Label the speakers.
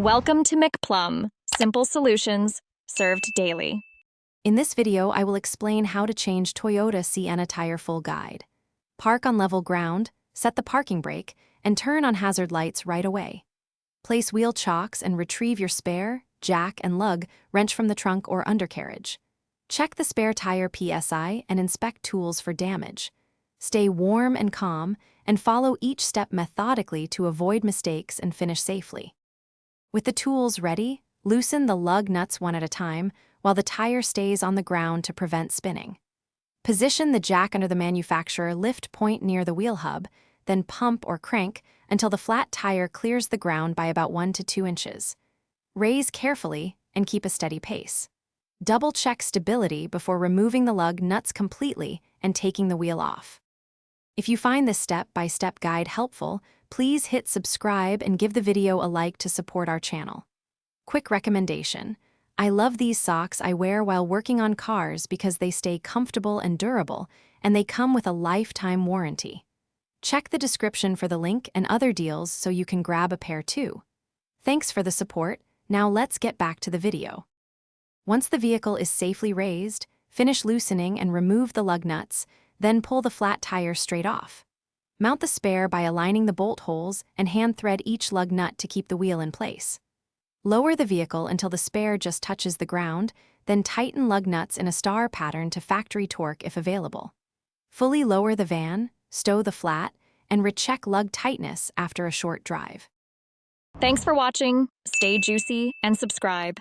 Speaker 1: Welcome to McPlum, simple solutions served daily.
Speaker 2: In this video, I will explain how to change Toyota Sienna tire full guide. Park on level ground, set the parking brake, and turn on hazard lights right away. Place wheel chocks and retrieve your spare, jack, and lug wrench from the trunk or undercarriage. Check the spare tire PSI and inspect tools for damage. Stay warm and calm, and follow each step methodically to avoid mistakes and finish safely. With the tools ready, loosen the lug nuts one at a time while the tire stays on the ground to prevent spinning. Position the jack under the manufacturer lift point near the wheel hub, then pump or crank until the flat tire clears the ground by about 1 to 2 inches. Raise carefully and keep a steady pace. Double-check stability before removing the lug nuts completely and taking the wheel off. If you find this step-by-step guide helpful, please hit subscribe and give the video a like to support our channel. Quick recommendation: I love these socks I wear while working on cars because they stay comfortable and durable, and they come with a lifetime warranty. Check the description for the link and other deals so you can grab a pair too. Thanks for the support. Now let's get back to the video. Once the vehicle is safely raised, finish loosening and remove the lug nuts, then pull the flat tire straight off. Mount the spare by aligning the bolt holes and hand thread each lug nut to keep the wheel in place. Lower the vehicle until the spare just touches the ground, then tighten lug nuts in a star pattern to factory torque if available. Fully lower the van, stow the flat, and recheck lug tightness after a short drive.
Speaker 1: Thanks for watching. Stay juicy and subscribe.